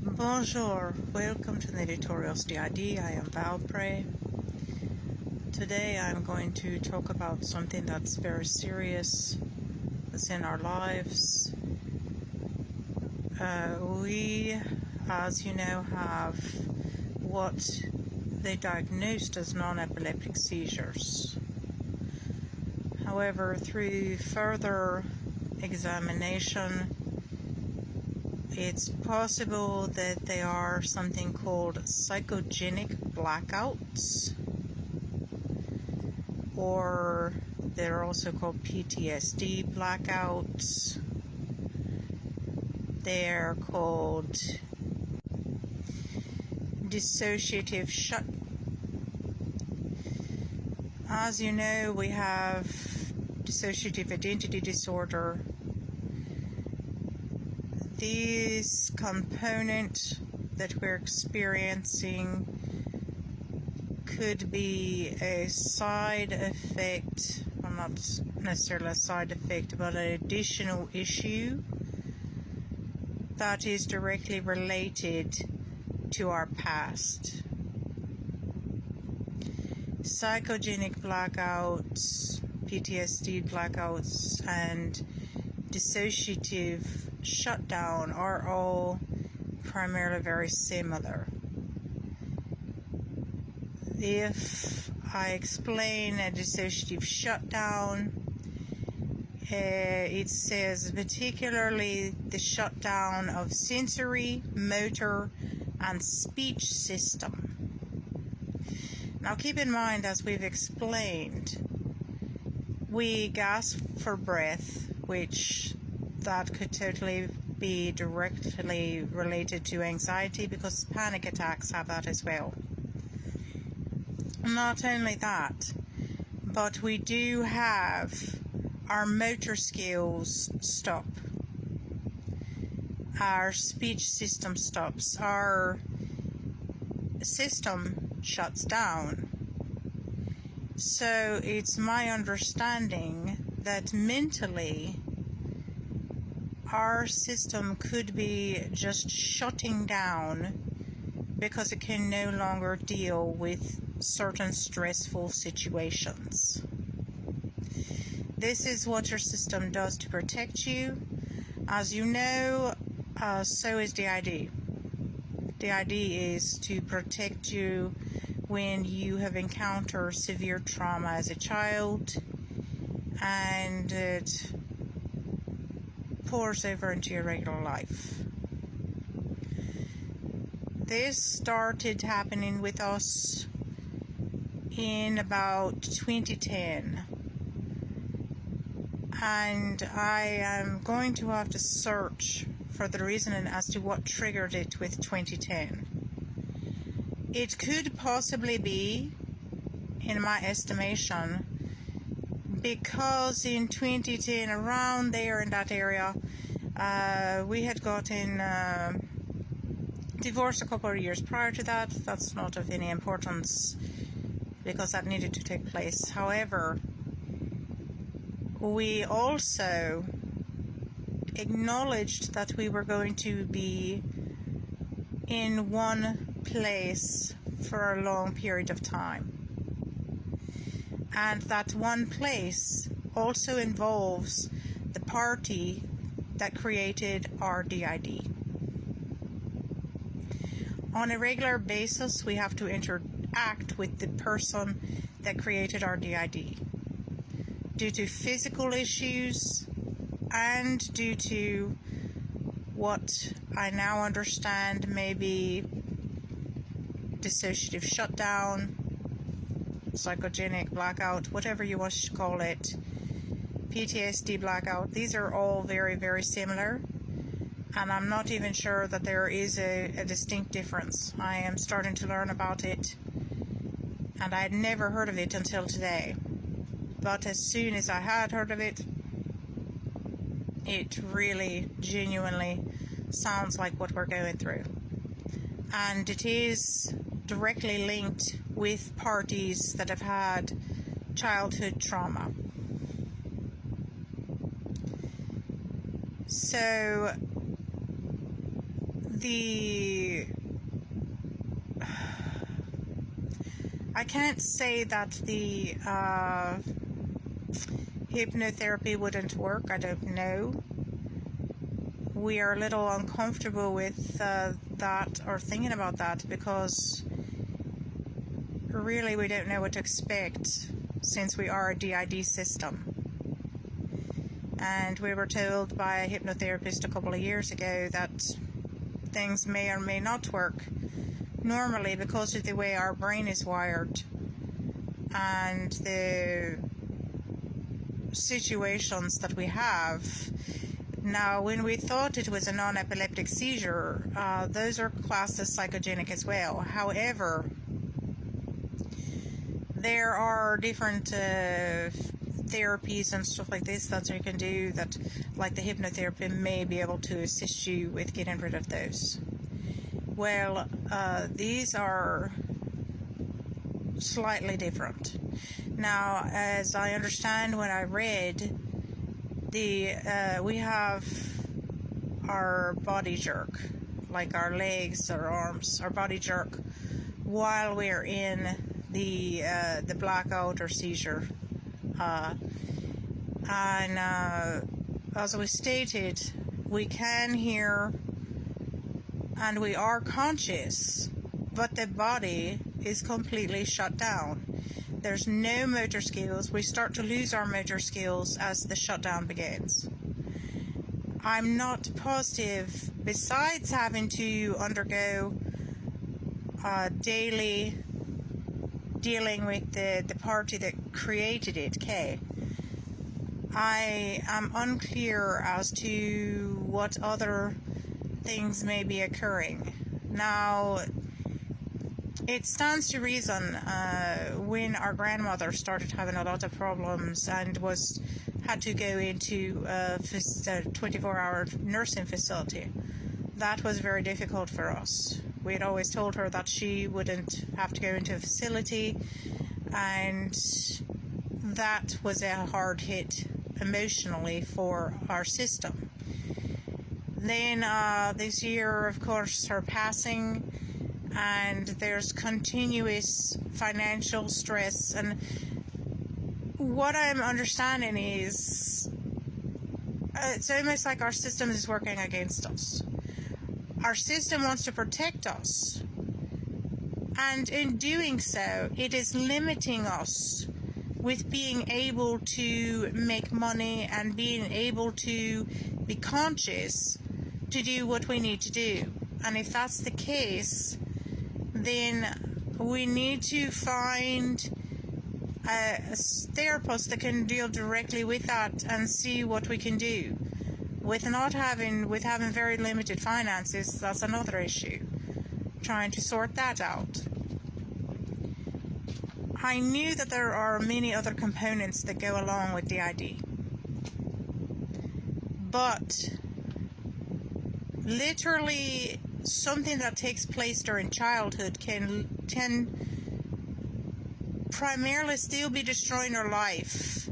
Bonjour, welcome to the editorials D.I.D. I am Valpray. Today I'm going to talk about something that's very serious, that's in our lives. We, as you know, have what they diagnosed as non-epileptic seizures. However, through further examination, it's possible that they are something called psychogenic blackouts, or they're also called PTSD blackouts. They're called dissociative shutdown. As you know, we have dissociative identity disorder. This component that we're experiencing could be a side effect, well, not necessarily a side effect, but an additional issue that is directly related to our past. Psychogenic blackouts, PTSD blackouts, and dissociative shutdown are all primarily very similar. If I explain a dissociative shutdown, it says particularly the shutdown of sensory, motor, and speech system. Now keep in mind, as we've explained, we gasp for breath, which that could totally be directly related to anxiety, because panic attacks have that as well. Not only that, but we do have our motor skills stop. Our speech system stops. Our system shuts down. So it's my understanding that mentally our system could be just shutting down because it can no longer deal with certain stressful situations. This is what your system does to protect you. As you know, so is D.I.D. D.I.D. is to protect you when you have encountered severe trauma as a child, and it pours over into your regular life. This started happening with us in about 2010, and I am going to have to search for the reasoning as to what triggered it with 2010. It could possibly be, in my estimation, because in 2010, around there in that area, we had gotten divorced a couple of years prior to that. That's not of any importance because that needed to take place. However, we also acknowledged that we were going to be in one place for a long period of time. And that one place also involves the party that created our D.I.D. On a regular basis, we have to interact with the person that created our D.I.D. due to physical issues and due to what I now understand may be dissociative shutdown, psychogenic blackout, whatever you wish to call it, PTSD blackout. These are all very, very similar, and I'm not even sure that there is a distinct difference. I am starting to learn about it, and I had never heard of it until today. But as soon as I had heard of it, it really, genuinely sounds like what we're going through. And it is directly linked with parties that have had childhood trauma. So I can't say that the hypnotherapy wouldn't work. I don't know. We are a little uncomfortable with that, or thinking about that, because really we don't know what to expect, since we are a D.I.D. system. And we were told by a hypnotherapist a couple of years ago that things may or may not work normally because of the way our brain is wired and the situations that we have. Now, when we thought it was a non-epileptic seizure, those are classed as psychogenic as well. However, there are different therapies and stuff like this that you can do, that, like the hypnotherapy, may be able to assist you with getting rid of those. Well, these are slightly different. Now, as I understand, when I read, we have our body jerk, like our legs, our arms, our body jerk, while we're in the blackout or seizure. And as we stated, we can hear and we are conscious, but the body is completely shut down. There's no motor skills. We start to lose our motor skills as the shutdown begins. I'm not positive, besides having to undergo daily dealing with the party that created it, K. I am unclear as to what other things may be occurring. Now, it stands to reason when our grandmother started having a lot of problems and had to go into a 24-hour nursing facility. That was very difficult for us. We had always told her that she wouldn't have to go into a facility, and that was a hard hit emotionally for our system. Then this year, of course, her passing, and there's continuous financial stress, and what I'm understanding is it's almost like our system is working against us. Our system wants to protect us, and in doing so, it is limiting us with being able to make money and being able to be conscious to do what we need to do. And if that's the case, then we need to find a therapist that can deal directly with that and see what we can do. With having very limited finances, that's another issue. Trying to sort that out. I knew that there are many other components that go along with D.I.D. But literally something that takes place during childhood can primarily still be destroying your life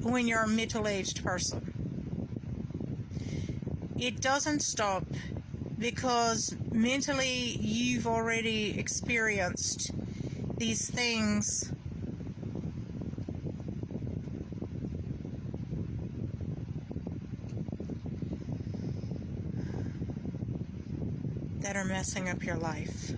when you're a middle-aged person. It doesn't stop because mentally you've already experienced these things that are messing up your life.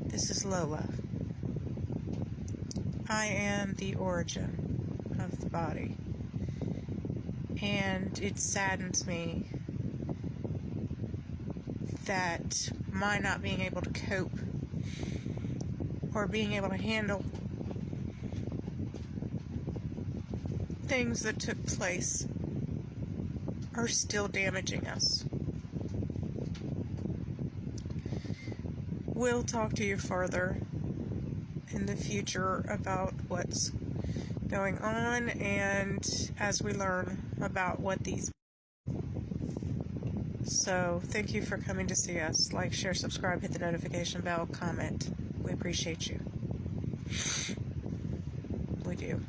This is Lola. I am the origin of the body. And it saddens me that my not being able to cope or being able to handle things that took place are still damaging us. We'll talk to you further in the future about what's going on, and as we learn about what these. So thank you for coming to see us. Like, share, subscribe, hit the notification bell, comment. We appreciate you. We do.